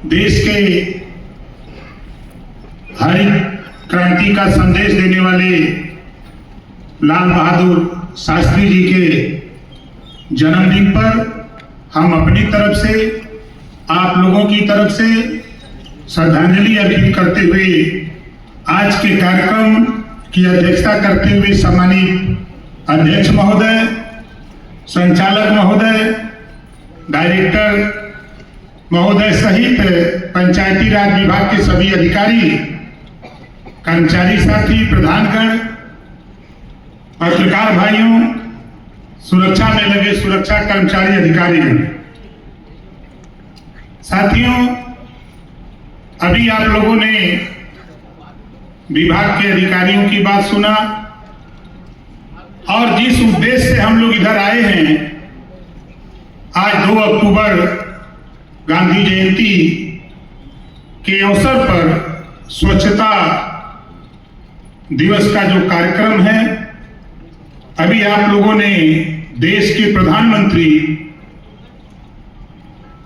देश के हरित क्रांति का संदेश देने वाले लाल बहादुर शास्त्री जी के जन्मदिन पर हम अपनी तरफ से, आप लोगों की तरफ से श्रद्धांजलि अर्पित करते हुए आज के कार्यक्रम की अध्यक्षता करते हुए सम्मानित अध्यक्ष महोदय, संचालक महोदय, डायरेक्टर महोदय सहित पंचायती राज विभाग के सभी अधिकारी, कर्मचारी साथी, प्रधानगण, पत्रकार भाइयों, सुरक्षा में लगे सुरक्षा कर्मचारी अधिकारी, साथियों, अभी आप लोगों ने विभाग के अधिकारियों की बात सुना और जिस उद्देश्य से हम लोग इधर आए हैं, आज 2 अक्टूबर गांधी जयंती के अवसर पर स्वच्छता दिवस का जो कार्यक्रम है, अभी आप लोगों ने देश के प्रधानमंत्री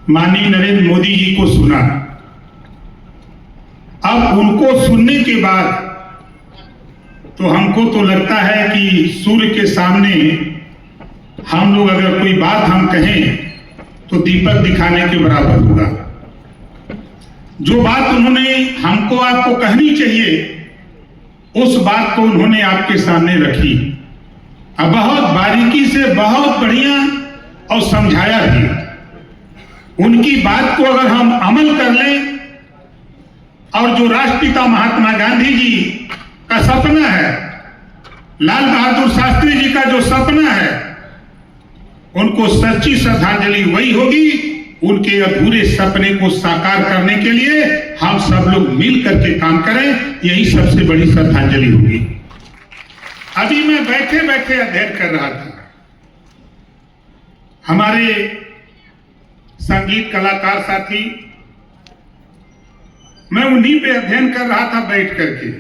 माननीय नरेंद्र मोदी जी को सुना। अब उनको सुनने के बाद तो हमको तो लगता है कि सूर्य के सामने हम लोग अगर कोई बात हम कहें तो दीपक दिखाने के बराबर होगा। जो बात उन्होंने हमको आपको कहनी चाहिए, उस बात को उन्होंने आपके सामने रखी, अब बहुत बारीकी से, बहुत बढ़िया और समझाया भी। उनकी बात को अगर हम अमल कर लें और जो राष्ट्रपिता महात्मा गांधी जी का सपना है, लाल बहादुर शास्त्री जी का जो सपना है, उनको सच्ची श्रद्धांजलि वही होगी। उनके अधूरे सपने को साकार करने के लिए हम सब लोग मिल करके काम करें, यही सबसे बड़ी श्रद्धांजलि होगी। अभी मैं बैठे बैठे अध्ययन कर रहा था, हमारे संगीत कलाकार साथी, मैं उन्हीं पे अध्ययन कर रहा था बैठ करके।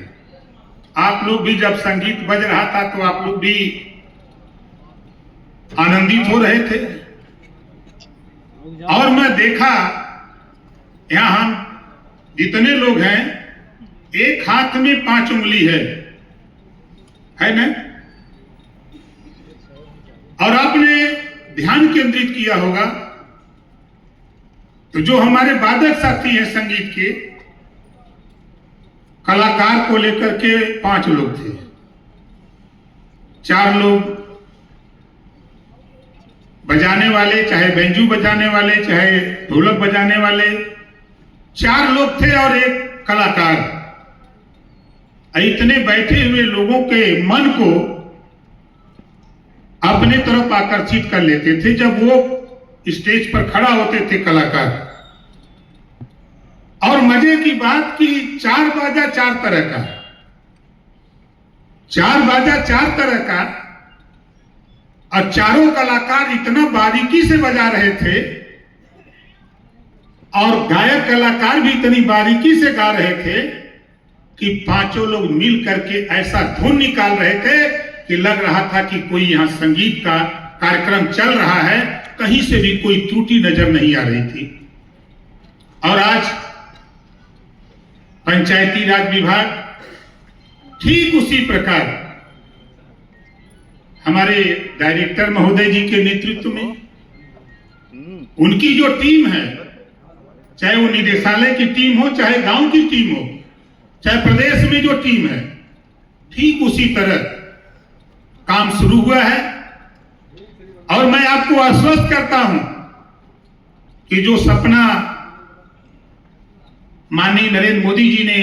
आप लोग भी जब संगीत बज रहा था तो आप लोग भी आनंदित हो रहे थे और मैं देखा यहां हम जितने लोग हैं, एक हाथ में 5 उंगली है ना? और आपने ध्यान केंद्रित किया होगा तो जो हमारे वादक साथी हैं संगीत के, कलाकार को लेकर के 5 लोग थे, 4 लोग बजाने वाले, चाहे बेंजू बजाने वाले, चाहे ढोलक बजाने वाले, 4 लोग थे और 1 कलाकार। इतने बैठे हुए लोगों के मन को अपने तरफ आकर्षित कर लेते थे जब वो स्टेज पर खड़ा होते थे कलाकार। और मजे की बात कि 4 बाजा 4 तरह का, 4 बाजा 4 तरह का, और चारों कलाकार इतना बारीकी से बजा रहे थे और गायक कलाकार भी इतनी बारीकी से गा रहे थे कि 5 लोग मिल करके ऐसा धुन निकाल रहे थे कि लग रहा था कि कोई यहां संगीत का कार्यक्रम चल रहा है, कहीं से भी कोई त्रुटि नजर नहीं आ रही थी। और आज पंचायती राज विभाग ठीक उसी प्रकार हमारे डायरेक्टर महोदय जी के नेतृत्व में उनकी जो टीम है, चाहे वो निदेशालय की टीम हो, चाहे गांव की टीम हो, चाहे प्रदेश में जो टीम है, ठीक उसी तरह काम शुरू हुआ है। और मैं आपको आश्वस्त करता हूं कि जो सपना माननीय नरेंद्र मोदी जी ने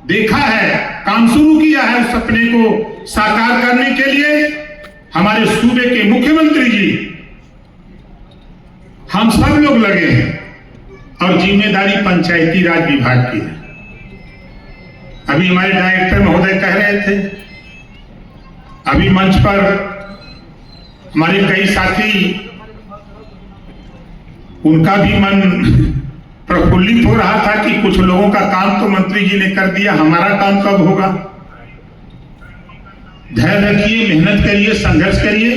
देखा है, काम शुरू किया है, उस सपने को साकार करने के लिए हमारे सूबे के मुख्यमंत्री जी, हम सब लोग लगे हैं और जिम्मेदारी पंचायती राज विभाग की है। अभी हमारे डायरेक्टर महोदय कह रहे थे, अभी मंच पर हमारे कई साथी, उनका भी मन प्रफुल्लित हो रहा था कि कुछ लोगों का काम तो मंत्री जी ने कर दिया, हमारा काम कब होगा। धैर्य रखिए, मेहनत करिए, संघर्ष करिए,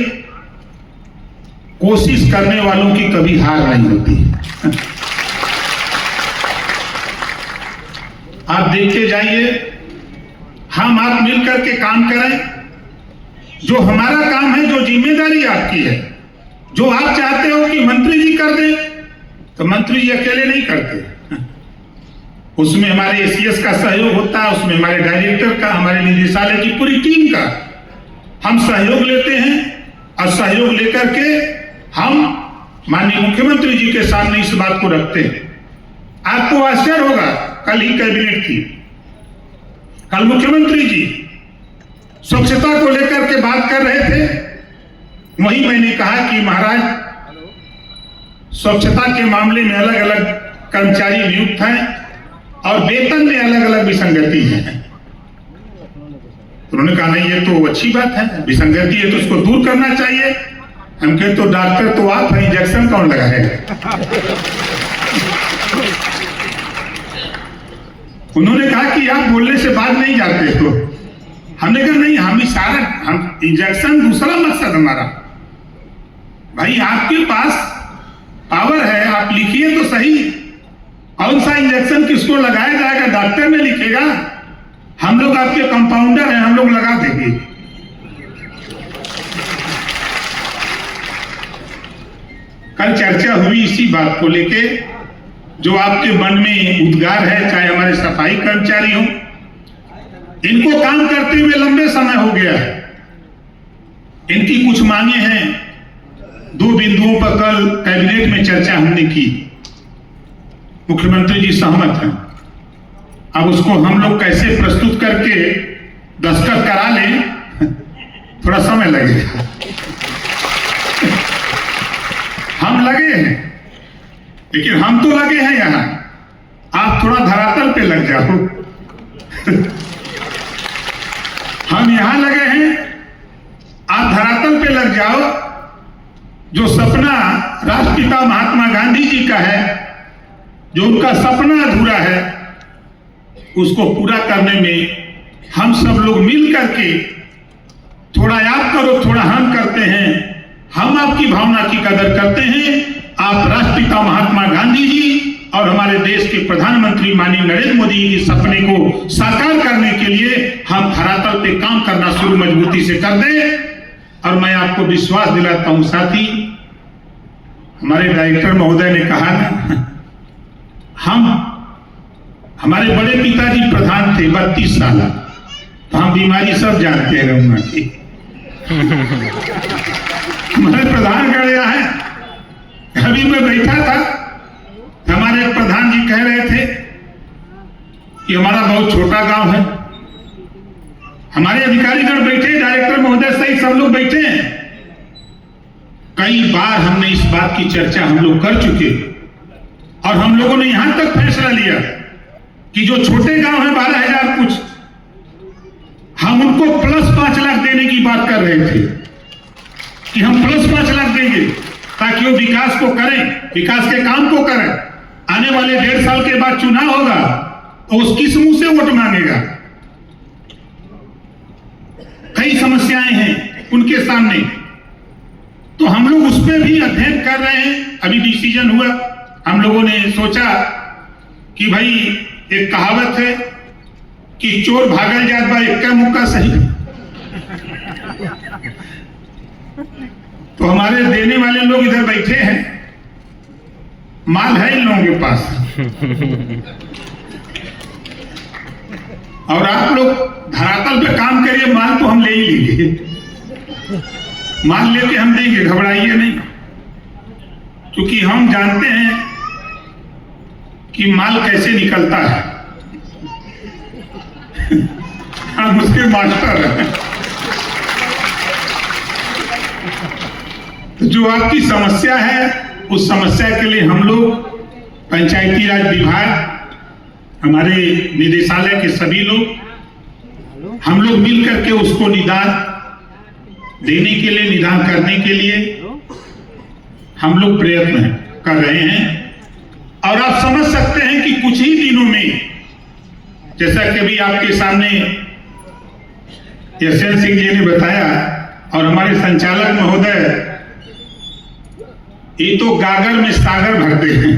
कोशिश करने वालों की कभी हार नहीं होती। आप देखते जाइए, हम आप मिल करके काम करें। जो हमारा काम है, जो जिम्मेदारी आपकी है, जो आप चाहते हो कि मंत्री जी कर दें, तो मंत्री जी अकेले नहीं करते, उसमें हमारे एसीएस का सहयोग होता है, उसमें हमारे डायरेक्टर का, हमारे निदेशालय की पूरी टीम का हम सहयोग लेते हैं। और सहयोग लेकर के हम माननीय मुख्यमंत्री जी के सामने इस बात को रखते हैं। आपको आश्चर्य होगा, कल ही कैबिनेट थी, कल मुख्यमंत्री जी स्वच्छता को लेकर के बात कर रहे थे। वहीं मैंने कहा कि महाराज, स्वच्छता के मामले में अलग अलग कर्मचारी नियुक्त हैं और वेतन में अलग अलग विसंगति है। उन्होंने कहा नहीं, ये तो अच्छी बात है, विसंगति है तो उसको दूर करना चाहिए। हम कहे तो डॉक्टर तो आप हैं, इंजेक्शन कौन लगाएगा? उन्होंने कहा कि आप बोलने से बात नहीं जाते हो। हमने कहा नहीं, हम इंजेक्शन दूसरा मकसद हमारा। भाई आपके पास पावर है, आप लिखिए तो सही, कौन सा इंजेक्शन किसको लगाया जाएगा डॉक्टर ने लिखेगा, हम लोग आपके कंपाउंडर हैं, हम लोग लगा देंगे। कल चर्चा हुई इसी बात को लेके, जो आपके मन में उद्गार है, चाहे हमारे सफाई कर्मचारी हो, इनको काम करते हुए लंबे समय हो गया है। इनकी कुछ मांगे हैं, 2 बिंदुओं पर कल कैबिनेट में चर्चा हमने की, मुख्यमंत्री जी सहमत हैं। अब उसको हम लोग कैसे प्रस्तुत करके दस्तखत करा लें, थोड़ा समय लगेगा। हम लगे हैं, लेकिन हम तो लगे हैं यहां, आप थोड़ा धरातल पे लग जाओ। हम यहां लगे हैं, आप धरातल पे लग जाओ। जो सपना राष्ट्रपिता महात्मा गांधी जी का है, जो उनका सपना अधूरा है, उसको पूरा करने में हम सब लोग मिल करके, थोड़ा आप करो थोड़ा हम करते हैं। हम आपकी भावना की कदर करते हैं। आप राष्ट्रपिता महात्मा गांधी जी और हमारे देश के प्रधानमंत्री माननीय नरेंद्र मोदी जी के सपने को साकार करने के लिए हम धरातल पे काम करना शुरू मजबूती से कर दें। और मैं आपको विश्वास दिलाता हूं साथी, हमारे डायरेक्टर महोदय ने कहा ना, हमारे बड़े पिताजी प्रधान थे 32 साल, तो हम बीमारी सब जानते हैं रमुआ की। हमारे प्रधान गया है, अभी मैं बैठा था, हमारे प्रधान जी कह रहे थे कि हमारा बहुत छोटा गांव है। हमारे अधिकारीगण बैठे, डायरेक्टर महोदय सहित सब लोग बैठे हैं। कई बार हमने इस बात की चर्चा हम लोग कर चुके, और हम लोगों ने यहां तक फैसला लिया कि जो छोटे गांव है 12,000 कुछ, हम उनको +5 लाख देने की बात कर रहे थे कि हम +5 लाख देंगे ताकि वो विकास को करें, विकास के काम को करें। आने वाले 1.5 साल के बाद चुनाव होगा तो उस किस मुंह से वोट मांगेगा? कई समस्याएं हैं उनके सामने, तो हम लोग उस पर भी अध्ययन कर रहे हैं। अभी डिसीजन हुआ, हम लोगों ने सोचा कि भाई एक कहावत है कि चोर भागल जात बा इक्का मुक्का सही, तो हमारे देने वाले लोग इधर बैठे हैं, माल है इन लोगों के पास, और आप लोग धरातल पे काम करिए, माल तो हम ले ही लेंगे, माल लेके हम देंगे, घबराइए नहीं, क्योंकि हम जानते हैं कि माल कैसे निकलता है। हम उसके मास्टर हैं। तो जो आपकी समस्या है, उस समस्या के लिए हम लोग पंचायती राज विभाग, हमारे निदेशालय के सभी लोग, हम लोग मिल करके उसको निदान देने के लिए, निदान करने के लिए हम लोग प्रयत्न कर रहे हैं। और आप समझ सकते हैं कि कुछ ही दिनों में, जैसा कि अभी आपके सामने यशवंत सिंह जी ने बताया और हमारे संचालक महोदय, ये तो गागर में सागर भरते हैं।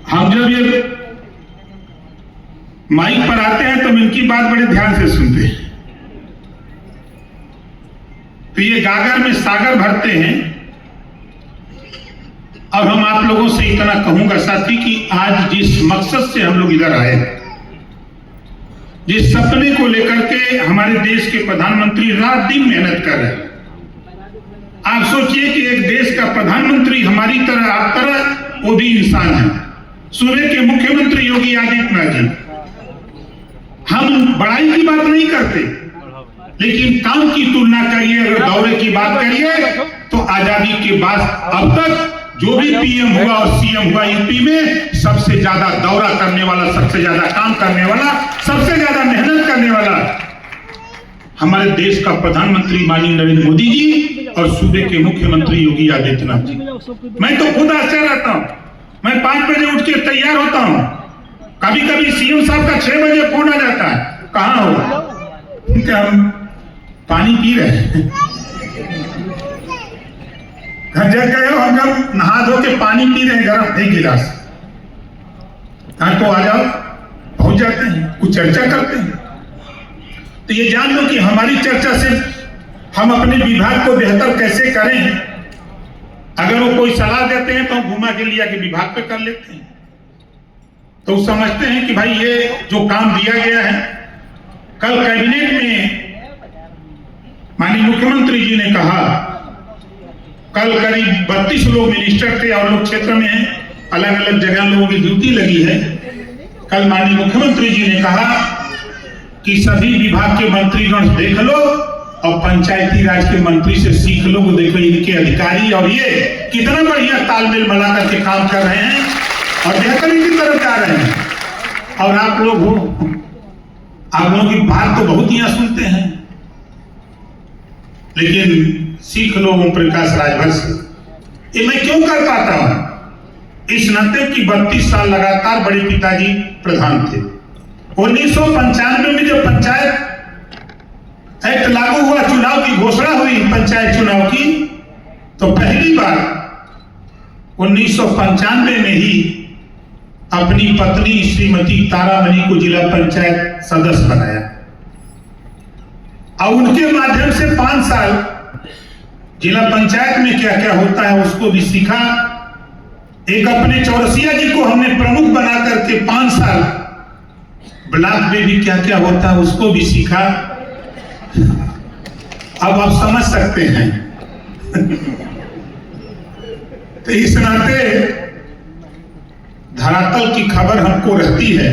हम जब ये माइक पर आते हैं तो इनकी बात बड़े ध्यान से सुनते हैं। तो ये गागर में सागर भरते हैं। अब हम आप लोगों से इतना कहूंगा साथी कि आज जिस मकसद से हम लोग इधर आए, जिस सपने को लेकर के हमारे देश के प्रधानमंत्री रात दिन मेहनत कर रहे हैं। आप सोचिए कि एक देश का प्रधानमंत्री हमारी तरह, आप तरह, वो भी इंसान है। सूबे के मुख्यमंत्री योगी आदित्यनाथ जी, हम बड़ाई की बात नहीं करते, लेकिन काम की तुलना करिए, अगर दौरे की बात करिए तो आजादी के बाद अब तक जो भी पीएम हुआ और सीएम हुआ यूपी में, सबसे ज्यादा दौरा करने वाला, सबसे ज्यादा काम करने वाला, सबसे ज्यादा मेहनत करने वाला हमारे देश का प्रधानमंत्री माननीय नरेंद्र मोदी जी और सूबे के मुख्यमंत्री योगी आदित्यनाथ जी। मैं तो खुद आश्चर्य रहता हूं। मैं 5 बजे उठ के तैयार होता हूं, कभी कभी सीएम साहब का 6 बजे फोन आ जाता है, कहां हो? क्या हम पानी पी रहे हैं? घर जा गए हो, हम नहा धो के पानी पी रहे हैं गर्म 1 गिलास। हाँ तो आ जाओ, पहुंच जाते हैं, कुछ चर्चा करते हैं। तो ये जान लो कि हमारी चर्चा से हम अपने विभाग को बेहतर कैसे करें, अगर वो कोई सलाह देते हैं तो हम घुमा के लिया के विभाग पे कर लेते हैं। तो समझते हैं कि भाई ये जो काम दिया गया है, कल कैबिनेट में माननीय मुख्यमंत्री जी ने कहा, कल करीब 32 लोग मिनिस्टर थे और लोग क्षेत्र में हैं, अलग अलग जगह लोगों की ड्यूटी लगी है। कल माननीय मुख्यमंत्री जी ने कहा कि सभी विभाग के मंत्रीगण देख लो और पंचायती राज के मंत्री से सीख लो, देखो इनके अधिकारी और ये कितना बढ़िया तालमेल बना करके काम कर रहे हैं और बेहतरीन की तरफ जा रहे हैं। और आप लोग हो, आप लोगों की बात तो बहुत ही सुनते हैं, लेकिन सीख लो ओम प्रकाश राजभर से। ये मैं क्यों कर पाता हूं? इस नाते कि 32 साल लगातार बड़े पिताजी प्रधान थे। 1995 में जब पंचायत एक्ट लागू हुआ, चुनाव की घोषणा हुई पंचायत चुनाव की, तो पहली बार 1995 में ही अपनी पत्नी श्रीमती तारामणि को जिला पंचायत सदस्य बनाया और उनके माध्यम से 5 साल जिला पंचायत में क्या क्या होता है उसको भी सीखा। एक अपने चौरसिया जी को हमने प्रमुख बना करके 5 साल ब्लॉक में भी क्या क्या होता है उसको भी सीखा। अब आप समझ सकते हैं। तो इस नाते धरातल की खबर हमको रहती है।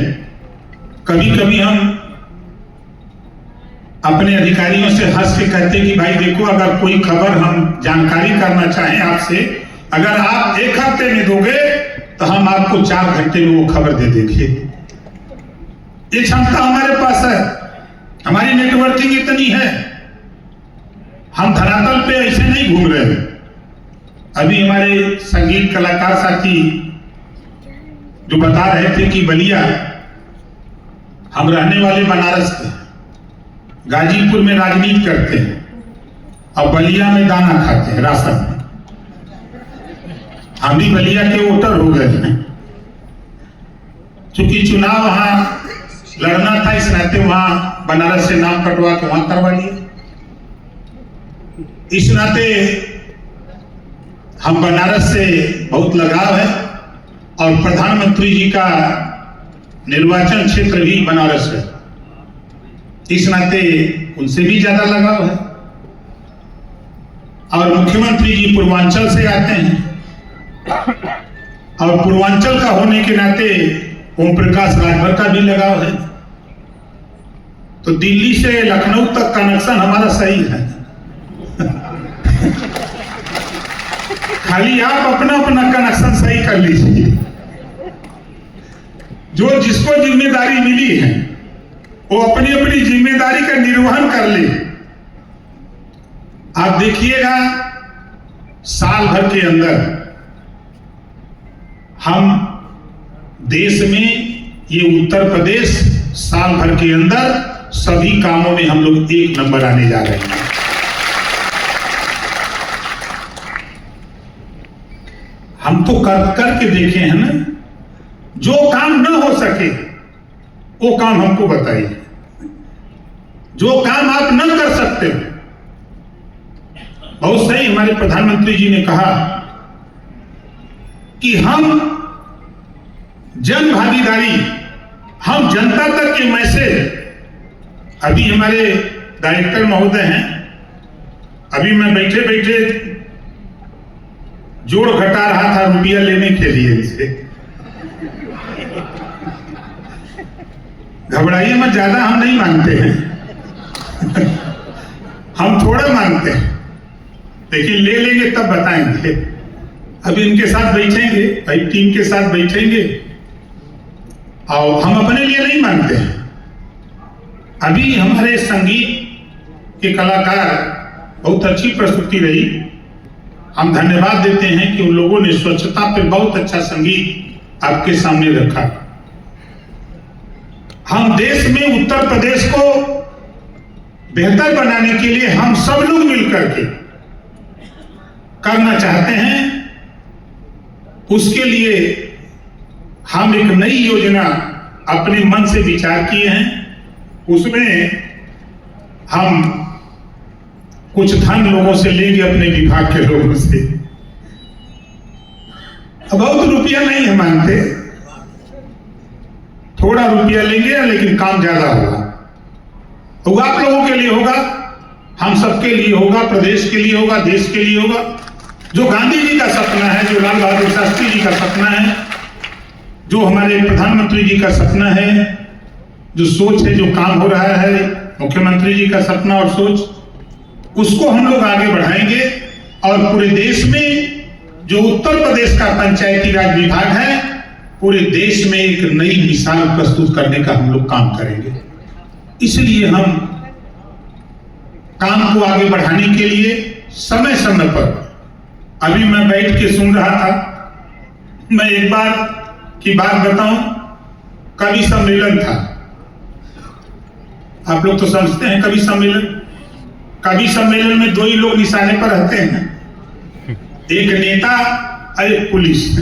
कभी कभी हम अपने अधिकारियों से हंस के कहते हैं कि भाई देखो, अगर कोई खबर हम जानकारी करना चाहें आपसे, अगर आप 1 हफ्ते में दोगे तो हम आपको 4 घंटे में वो खबर दे देंगे। ये क्षमता हमारे पास है, हमारी नेटवर्किंग इतनी है। हम धरातल पे ऐसे नहीं घूम रहे हैं। अभी हमारे संगीत कलाकार साथी जो बता रहे थे कि बलिया, हम रहने वाले बनारस के, गाजीपुर में राजनीति करते हैं और बलिया में दाना खाते हैं राशन में। हम भी बलिया के वोटर हो गए हैं, क्योंकि चुनाव वहां लड़ना था, इस नाते वहां बनारस से नाम कटवा के वहां करवा लिया। इस नाते हम बनारस से बहुत लगाव है और प्रधानमंत्री जी का निर्वाचन क्षेत्र भी बनारस है, इस नाते उनसे भी ज्यादा लगाव है। और मुख्यमंत्री जी पूर्वांचल से आते हैं और पूर्वांचल का होने के नाते ओम प्रकाश राजभर का भी लगाव है। तो दिल्ली से लखनऊ तक कनेक्शन हमारा सही है। खाली आप अपना अपना कनेक्शन सही कर लीजिए। जो जिसको जिम्मेदारी मिली है वो अपनी अपनी जिम्मेदारी का निर्वहन कर ले। आप देखिएगा, साल भर के अंदर हम देश में, ये उत्तर प्रदेश साल भर के अंदर सभी कामों में हम लोग 1 नंबर आने जा रहे हैं। हम तो कर करके देखे हैं ना। जो काम न हो सके वो काम हमको बताइए, जो काम आप न कर सकते। बहुत सही हमारे प्रधानमंत्री जी ने कहा कि हम जन भागीदारी, हम जनता तक के मैसेज। अभी हमारे डायरेक्टर महोदय हैं, अभी मैं बैठे बैठे जोड़ घटा रहा था रुपया लेने के लिए इनसे। घबराइए मत, ज्यादा हम नहीं मांगते हैं हम थोड़ा मांगते हैं, लेकिन ले लेंगे तब बताएंगे। अभी इनके साथ बैठेंगे, भाई टीम के साथ बैठेंगे, और हम अपने लिए नहीं मांगते हैं। अभी हमारे संगीत के कलाकार बहुत अच्छी प्रस्तुति रही, हम धन्यवाद देते हैं कि उन लोगों ने स्वच्छता पर बहुत अच्छा संगीत आपके सामने रखा। हम देश में उत्तर प्रदेश को बेहतर बनाने के लिए हम सब लोग मिलकर के करना चाहते हैं। उसके लिए हम एक नई योजना अपने मन से विचार किए हैं, उसमें हम कुछ धन लोगों से लेंगे, अपने विभाग के लोगों से। बहुत रुपया नहीं है मांगते, थोड़ा रुपया लेंगे, लेकिन काम ज्यादा होगा। तो आप लोगों के लिए होगा, हम सबके लिए होगा, प्रदेश के लिए होगा, देश के लिए होगा। जो गांधी जी का सपना है, जो लाल बहादुर शास्त्री जी का सपना है, जो हमारे प्रधानमंत्री जी का सपना है, जो सोच है, जो काम हो रहा है, मुख्यमंत्री जी का सपना और सोच, उसको हम लोग आगे बढ़ाएंगे। और पूरे देश में जो उत्तर प्रदेश का पंचायती राज विभाग है, पूरे देश में एक नई मिसाल प्रस्तुत करने का हम लोग काम करेंगे। इसलिए हम काम को आगे बढ़ाने के लिए समय समय पर, अभी मैं बैठ के सुन रहा था, मैं एक बार की बात बताऊं, कवि सम्मेलन था। आप लोग तो समझते हैं कवि सम्मेलन। कवि सम्मेलन में दो ही लोग निशाने पर रहते हैं, एक नेता और एक पुलिस।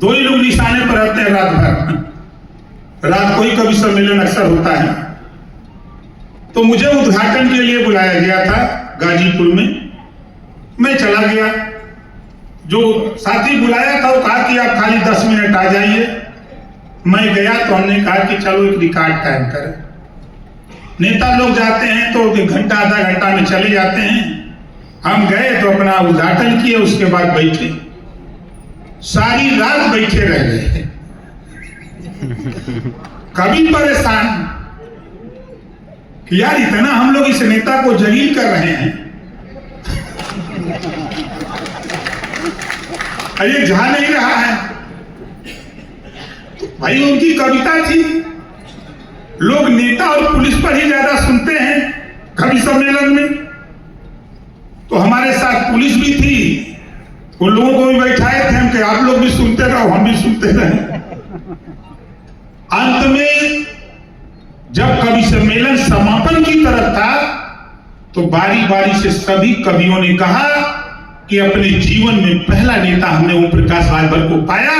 दो ही लोग निशाने पर रहते हैं रात भर। रात को ही कवि सम्मेलन अक्सर होता है। तो मुझे उद्घाटन के लिए बुलाया गया था गाजीपुर में, मैं चला गया। जो साथी बुलाया था वो कहा कि आप खाली 10 मिनट आ जाइए। मैं गया तो हमने कहा कि चलो एक रिकॉर्ड कायम करें। नेता लोग जाते हैं तो 1 घंटा आधा घंटा में चले जाते हैं। हम गए तो अपना उद्घाटन किए, उसके बाद बैठे, सारी रात बैठे रह गए। कभी परेशान कि यार इतना हम लोग इस नेता को जलील कर रहे हैं, ये जा नहीं रहा है। भाई उनकी कविता थी, लोग नेता और पुलिस पर ही ज्यादा सुनते हैं कवि सम्मेलन में। तो हमारे साथ पुलिस भी थी, उन लोगों को भी बैठाए थे हम कि आप लोग भी सुनते रहो, हम भी सुनते रहे। अंत में जब कवि सम्मेलन समापन की तरफ था तो बारी बारी से सभी कवियों ने कहा कि अपने जीवन में पहला नेता हमने ओम प्रकाश राजभर को पाया,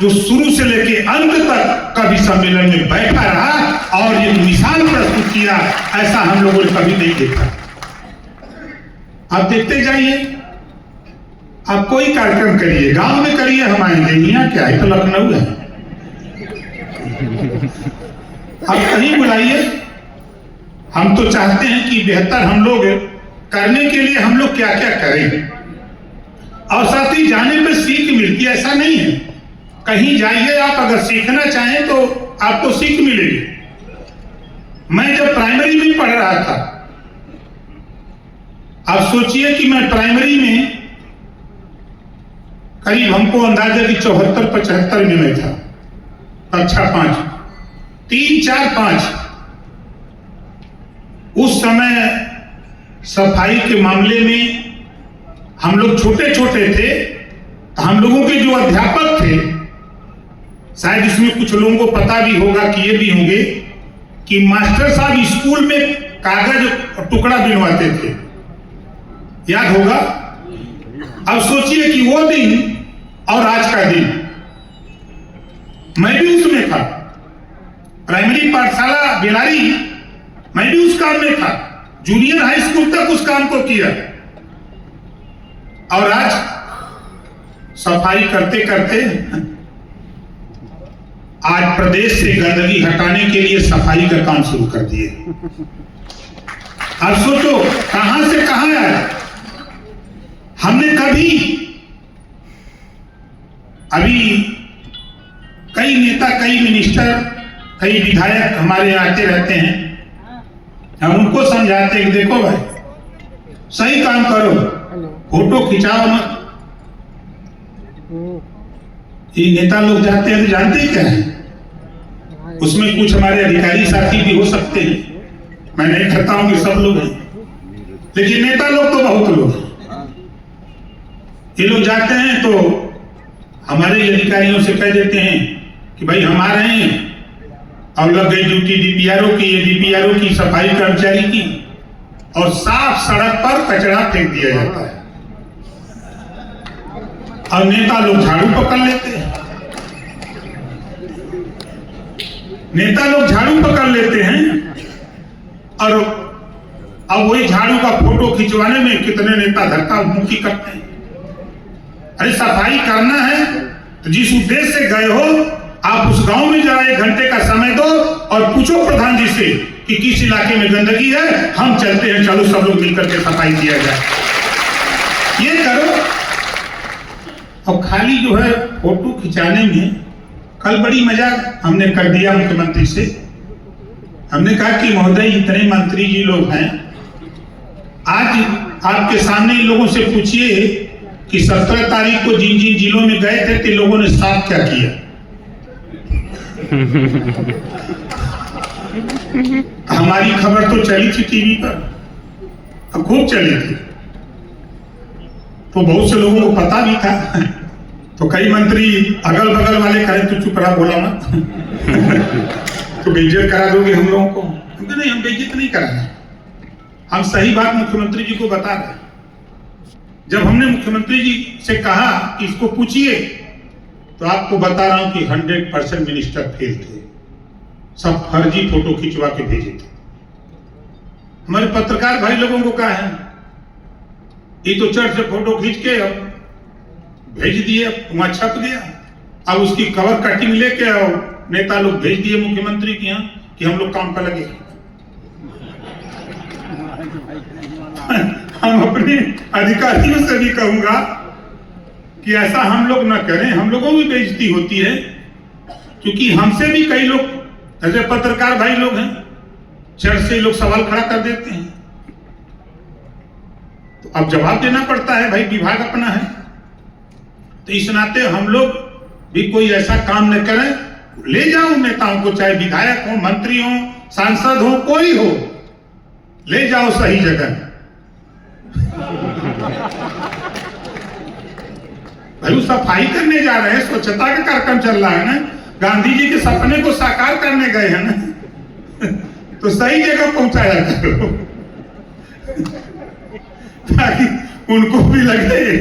जो शुरू से लेके अंत तक कवि सम्मेलन में बैठा रहा और ये मिसाल प्रस्तुत किया। ऐसा हम लोगों ने कभी नहीं देखा। आप देखते जाइए, आप कोई कार्यक्रम करिए, गांव में करिए, हम आएंगे। यहाँ क्या है, तो लखनऊ है। आप कहीं बुलाइए। हम तो चाहते हैं कि बेहतर हम लोग करने के लिए हम लोग क्या क्या करें, और साथ ही जाने पे सीख मिलती है। ऐसा नहीं है, कहीं जाइए आप, अगर सीखना चाहें तो आपको सीख मिलेगी। मैं जब प्राइमरी में पढ़ रहा था, आप सोचिए कि मैं प्राइमरी में करीब हमको अंदाजा कि 74-75 में मैं था, कक्षा 5, 3, 4, 5। उस समय सफाई के मामले में हम लोग छोटे छोटे थे। हम लोगों के जो अध्यापक थे, शायद इसमें कुछ लोगों को पता भी होगा, किए भी होंगे, कि मास्टर साहब स्कूल में कागज टुकड़ा बिनवाते थे, याद होगा। अब सोचिए कि वो दिन और आज का दिन, मैं भी उसमें था, प्राइमरी पाठशाला बेलारी मैं भी उस काम में था, जूनियर हाई स्कूल तक उस काम को किया। और आज सफाई करते करते आज प्रदेश से गंदगी हटाने के लिए सफाई का काम शुरू कर दिए। अब सोचो कहां से कहां आया। हमने कभी अभी कई नेता, कई मिनिस्टर, कई विधायक हमारे आते रहते हैं, हम उनको समझाते हैं कि देखो भाई सही काम करो, फोटो खिंचाओ मत। ये नेता लोग जाते हैं तो जानते क्या है, उसमें कुछ हमारे अधिकारी साथी भी हो सकते हैं, मैं नहीं कहता हूं कि सब लोग हैं, लेकिन नेता लोग तो बहुत लोग हैं। ये लोग जाते हैं तो हमारे अधिकारियों से कह देते हैं कि भाई हम आ रहे हैं, और लग गई ड्यूटी डीपीआरओ की, ये डीपीआरओ की, सफाई कर्मचारी की, और साफ सड़क पर कचरा फेंक दिया जाता है। और नेता लोग झाड़ू पकड़ लेते हैं, नेता लोग झाड़ू पकड़ लेते हैं, और अब वही झाड़ू का फोटो खिंचवाने में कितने नेता धक्का मुक्की करते हैं। अरे सफाई करना है तो जिस उद्देश्य से गए हो आप उस गांव में जरा 1 घंटे का समय दो और पूछो प्रधान जी से कि किस इलाके में गंदगी है, हम चलते हैं, चलो सब लोग मिलकर के सफाई किया जाए। ये करो। और खाली जो है फोटो खिंचाने में, कल बड़ी मजाक हमने कर दिया मुख्यमंत्री से। हमने कहा कि महोदय इतने मंत्री जी लोग हैं, आज आपके सामने इन लोगों से पूछिए कि 17 तारीख को जिन जिन जिलों में गए थे तो लोगों ने साफ क्या किया। हमारी खबर तो चली थी टीवी पर, खूब चली थी, तो बहुत से लोगों को पता भी था। तो कई मंत्री अगल बगल वाले कहे तो चुप रहा, बोला मत। तो बेइज्जत करा दोगे हम लोगों को। नहीं, हम बेइज्जत नहीं करा रहे, हम सही बात मुख्यमंत्री जी को बता रहे। जब हमने मुख्यमंत्री जी से कहा कि इसको पूछिए, तो आपको बता रहा हूं कि 100% मिनिस्टर फेल थे, सब फर्जी फोटो खिंचवा के भेजे थे। हमारे पत्रकार भाई लोगों को कहा है, ये तो चर्च से फोटो खींच के अब भेज दिए, वहां छप गया, अब उसकी कवर कटिंग लेके और नेता लोग भेज दिए मुख्यमंत्री के यहाँ कि हम लोग काम पर लगे। हम अपने अधिकारियों से भी कहूंगा कि ऐसा हम लोग न करें, हम लोगों की बेइज्जती होती है, क्योंकि हमसे भी कई लोग ऐसे पत्रकार भाई लोग हैं, चर्च से लोग सवाल खड़ा कर देते हैं, तो अब जवाब देना पड़ता है, भाई विभाग अपना है। तो इस नाते हम लोग भी कोई ऐसा काम न करें, ले जाओ नेताओं को, चाहे विधायक हो, मंत्री हो, सांसद हो, कोई हो, ले जाओ सही जगह। भाई वो सफाई करने जा रहे हैं, स्वच्छता का कार्यक्रम चल रहा है ना, गांधी जी के सपने को साकार करने गए हैं ना, तो सही जगह पहुंचाया करो, ताकि उनको भी लगे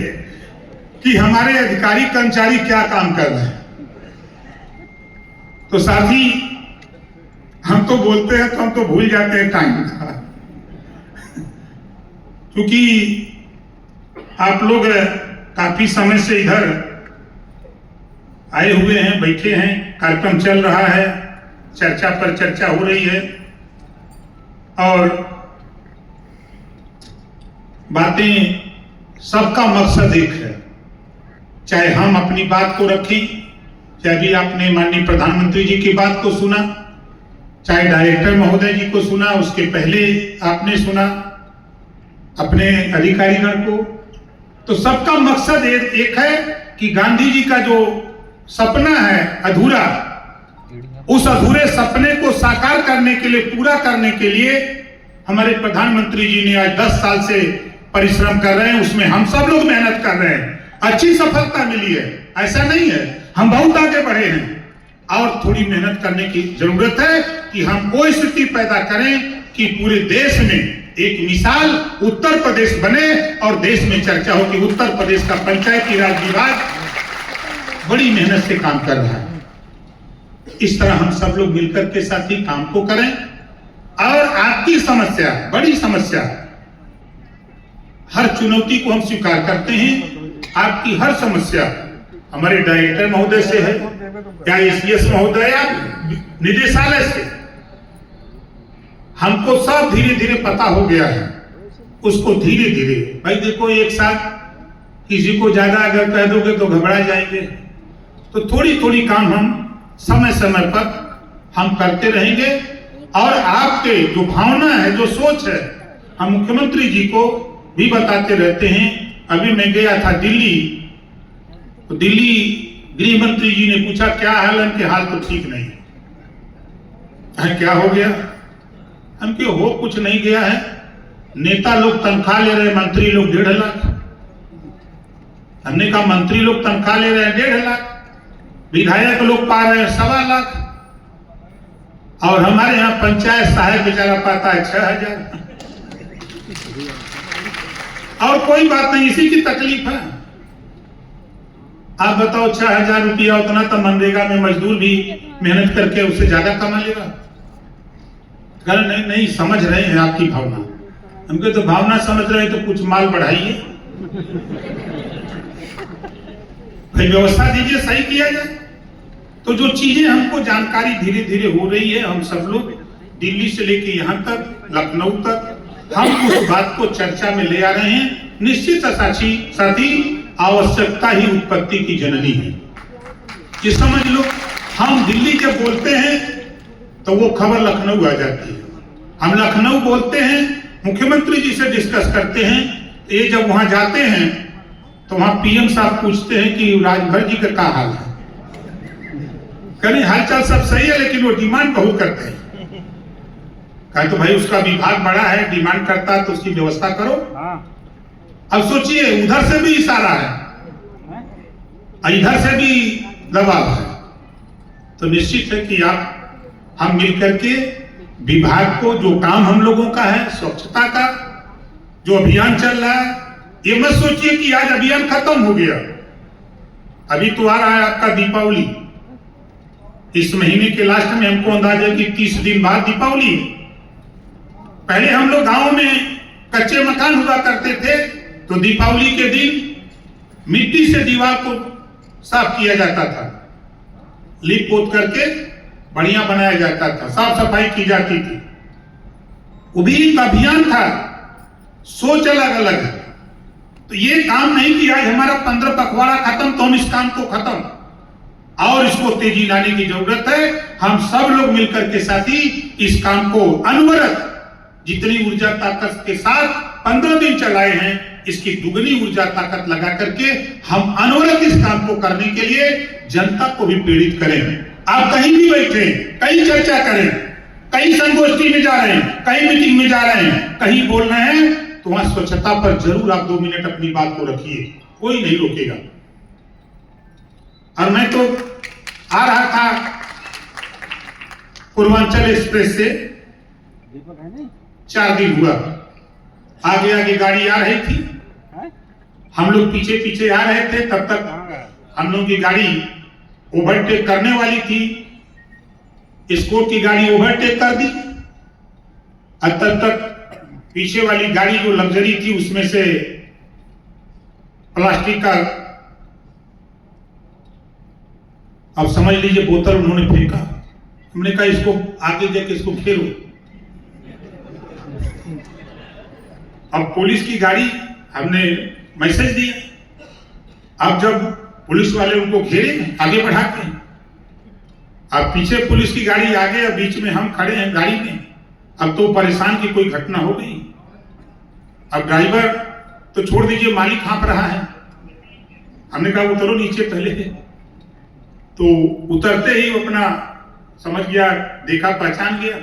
कि हमारे अधिकारी कर्मचारी क्या काम कर रहे हैं। तो साथी हम तो बोलते हैं तो हम तो भूल जाते हैं टाइम का, क्योंकि आप लोग काफी समय से इधर आए हुए हैं, बैठे हैं, कार्यक्रम चल रहा है, चर्चा पर चर्चा हो रही है, और बातें सबका मकसद एक है। चाहे हम अपनी बात को रखें, चाहे भी आपने माननीय प्रधानमंत्री जी की बात को सुना, चाहे डायरेक्टर महोदय जी को सुना, उसके पहले आपने सुना अपने अधिकारीगण को, तो सबका मकसद एक है कि गांधी जी का जो सपना है अधूरा, उस अधूरे सपने को साकार करने के लिए, पूरा करने के लिए हमारे प्रधानमंत्री जी ने आज 10 साल से परिश्रम कर रहे हैं, उसमें हम सब लोग मेहनत कर रहे हैं, अच्छी सफलता मिली है, ऐसा नहीं है, हम बहुत आगे बढ़े हैं, और थोड़ी मेहनत करने की जरूरत है कि हम वो स्थिति पैदा करें कि पूरे देश में एक मिसाल उत्तर प्रदेश बने और देश में चर्चा हो कि उत्तर प्रदेश का पंचायती राज विभाग बड़ी मेहनत से काम कर रहा है। इस तरह हम सब लोग मिलकर के साथ ही काम को करें और आपकी समस्या, बड़ी समस्या, हर चुनौती को हम स्वीकार करते हैं। आपकी हर समस्या हमारे डायरेक्टर महोदय से है या एसीएस महोदय या निदेशालय से, हमको सब धीरे धीरे पता हो गया है। उसको धीरे धीरे, भाई देखो, एक साथ किसी को ज्यादा अगर कह दोगे तो घबरा जाएंगे, तो थोड़ी थोड़ी काम हम समय समय पर हम करते रहेंगे। और आपके जो भावना है, जो सोच है, हम मुख्यमंत्री जी को भी बताते रहते हैं। अभी मैं गया था दिल्ली, तो दिल्ली गृह मंत्री जी ने पूछा क्या हाल है, हाल तो ठीक नहीं है। क्या हो गया? हम क्यों हो कुछ नहीं गया है, नेता लोग तनख्वाह ले रहे, मंत्री लोग 1.5 लाख। हमने कहा मंत्री लोग तनख्वाह ले रहे हैं 1.5 लाख, विधायक लोग पा रहे हैं 1.25 लाख, और हमारे यहाँ पंचायत सहायक बेचारा पाता है 6,000। और कोई बात नहीं, इसी की तकलीफ है। आप बताओ 6,000 रुपया, उतना तो मनरेगा में मजदूर भी मेहनत करके उससे ज्यादा कमा लेगा। नहीं नहीं, समझ रहे हैं आपकी भावना। हमको तो भावना समझ रहे हैं तो कुछ माल बढ़ाइए, भाई व्यवस्था दीजिए, सही किया जाए। तो जो चीजें हमको जानकारी धीरे धीरे हो रही है, हम सब लोग दिल्ली से लेके यहाँ तक, लखनऊ तक, हम उस बात को चर्चा में ले आ रहे हैं। निश्चित साथी, आवश्यकता ही उत्पत्ति की जननी है, ये समझ लो। हम दिल्ली जब बोलते हैं तो वो खबर लखनऊ आ जाती है, हम लखनऊ बोलते हैं, मुख्यमंत्री जी से डिस्कस करते हैं, ये जब वहां जाते हैं तो वहां पीएम साहब पूछते हैं कि राजभर जी का क्या हाल है। कहीं हालचाल सब सही है, लेकिन वो डिमांड बहुत करते हैं। कहे तो भाई उसका विभाग बड़ा है, डिमांड करता है तो उसकी व्यवस्था करो। अब सोचिए, उधर से भी इशारा है, इधर से भी दबाव है। तो निश्चित है कि हम मिलकर के विभाग को, जो काम हम लोगों का है, स्वच्छता का जो अभियान चल रहा है, ये मत सोचिए कि आज अभियान खत्म हो गया। अभी तो आ रहा है आपका दीपावली, इस महीने के लास्ट में हमको अंदाजा है कि 30 दिन बाद दीपावली है। पहले हम लोग गांव में कच्चे मकान हुआ करते थे, तो दीपावली के दिन मिट्टी से दीवार को साफ किया जाता था, लीप पोत करके बढ़िया बनाया जाता था, साफ सफाई की जाती थी। वो भी एक अभियान था, सोच अलग अलग है। तो ये काम नहीं कि आज हमारा 15 पखवाड़ा खत्म तो हम इस काम को खत्म, और इसको तेजी लाने की जरूरत है। हम सब लोग मिलकर के साथ ही इस काम को अनवरत, जितनी ऊर्जा ताकत के साथ 15 दिन चलाए हैं, इसकी दुगनी ऊर्जा ताकत लगा करके हम अनवरत इस काम को करने के लिए जनता को भी प्रेरित करें। आप कहीं भी बैठे, कहीं चर्चा करें, कहीं संगोष्ठी में जा रहे हैं, कहीं मीटिंग में जा रहे हैं, कहीं बोल रहे हैं, तो वहां स्वच्छता पर जरूर आप 2 मिनट अपनी बात को रखिए, कोई नहीं रोकेगा। और मैं तो आ रहा था पूर्वांचल एक्सप्रेस से, 4 दिन हुआ, आगे आगे गाड़ी आ रही थी, हम लोग पीछे पीछे आ रहे थे। तब तक हम लोग की गाड़ी ओवरटेक करने वाली थी, स्कोर की गाड़ी ओवरटेक कर दी, और तब तक पीछे वाली गाड़ी जो लग्जरी थी उसमें से प्लास्टिक का, अब समझ लीजिए, बोतल उन्होंने फेंका। हमने कहा इसको आगे जाके इसको घेरो। अब पुलिस की गाड़ी, हमने मैसेज दिया। अब जब पुलिस वाले उनको घेरे आगे बढ़ा के, अब पीछे पुलिस की गाड़ी आगे, अब बीच में हम खड़े हैं गाड़ी में। अब तो परेशान की कोई घटना हो गई। अब ड्राइवर तो छोड़ दीजिए, मालिक हाँफ रहा है। हमने कहा उतरो नीचे पहले। तो उतरते ही वो अपना समझ गया, देखा, पहचान गया।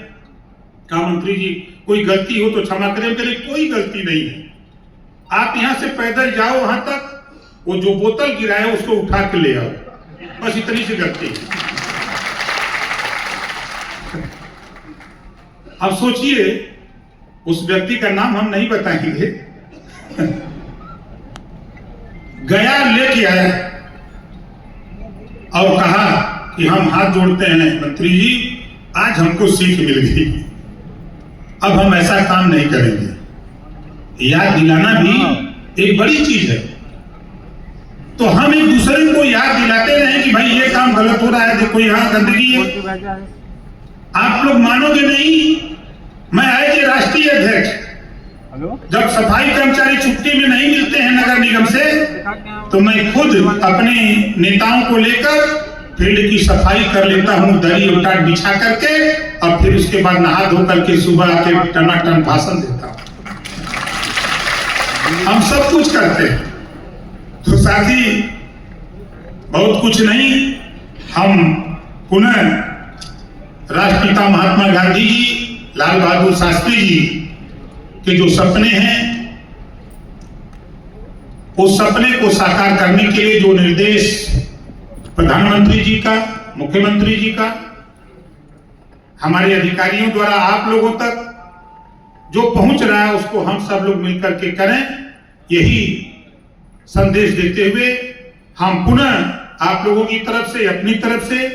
कहा मंत्री जी कोई गलती हो तो क्षमा करें। कोई गलती नहीं है, आप यहां से पैदल जाओ वहां तक, वो जो बोतल गिराया उसको उठा के ले आओ, बस इतनी सी गलती। अब सोचिए, उस व्यक्ति का नाम हम नहीं बताएंगे, गया लेके आया और कहा कि हम हाथ जोड़ते हैं मंत्री जी, आज हमको सीख मिल गई, अब हम ऐसा काम नहीं करेंगे। याद दिलाना भी एक बड़ी चीज है। तो हम एक दूसरे को याद दिलाते रहे कि भाई ये काम गलत हो रहा है, देखो यहाँ गंदगी है। आप लोग मानोगे नहीं, मैं एज ए राष्ट्रीय अध्यक्ष जब सफाई कर्मचारी छुट्टी में नहीं मिलते हैं नगर निगम से, तो मैं खुद अपने नेताओं को लेकर फील्ड की सफाई कर लेता हूं, दरी और टाट बिछा करके, और फिर उसके बाद नहा धो करके सुबह आके टनाटन भाषण देता हूं। हम सब कुछ करते हैं। तो साथी, बहुत कुछ नहीं, हम पुनः राष्ट्रपिता महात्मा गांधी जी, लाल बहादुर शास्त्री जी के जो सपने हैं, उस सपने को साकार करने के लिए जो निर्देश प्रधानमंत्री जी का, मुख्यमंत्री जी का, हमारे अधिकारियों द्वारा आप लोगों तक जो पहुंच रहा है, उसको हम सब लोग मिलकर के करें, यही संदेश देते हुए हम पुनः आप लोगों की तरफ से, अपनी तरफ से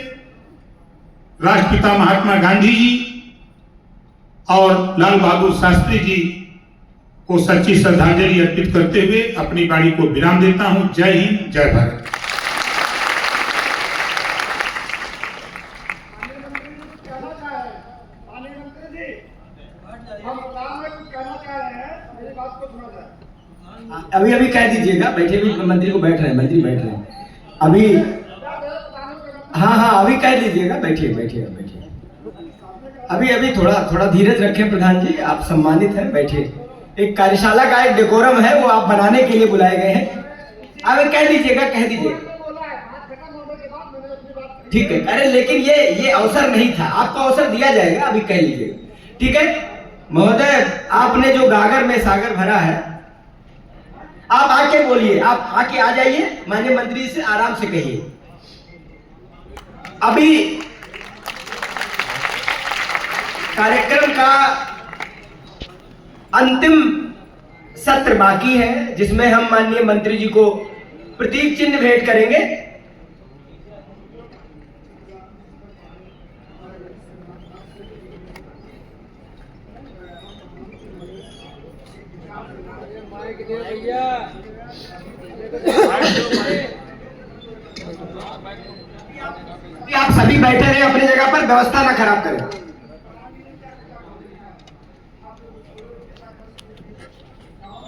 राष्ट्रपिता महात्मा गांधी जी और लाल बहादुर शास्त्री जी को सच्ची श्रद्धांजलि अर्पित करते हुए अपनी वाणी को विराम देता हूं। जय हिंद, जय भारत। अभी अभी कह दीजिएगा, बैठे भी मंत्री को बैठ रहे हैं, मंत्री बैठ रहे हैं अभी। हाँ, अभी कह दीजिएगा, बैठिए बैठिए बैठिए। अभी थोड़ा धीरज रखें प्रधान जी, आप सम्मानित हैं, बैठिए। एक कार्यशाला का एक डेकोरम है, वो आप बनाने के लिए बुलाए गए हैं। अभी कह दीजिएगा, कह दीजिएगा, ठीक है। अरे लेकिन ये अवसर नहीं था, आपको अवसर दिया जाएगा, अभी कह लीजिएगा, ठीक है। महोदय, आपने जो गागर में सागर भरा है, आप आके बोलिए, आप आके आ जाइए, माननीय मंत्री से आराम से कहिए। अभी कार्यक्रम का अंतिम सत्र बाकी है, जिसमें हम माननीय मंत्री जी को प्रतीक चिन्ह भेंट करेंगे। आप सभी बैठे रहे अपनी जगह पर, व्यवस्था ना खराब करें।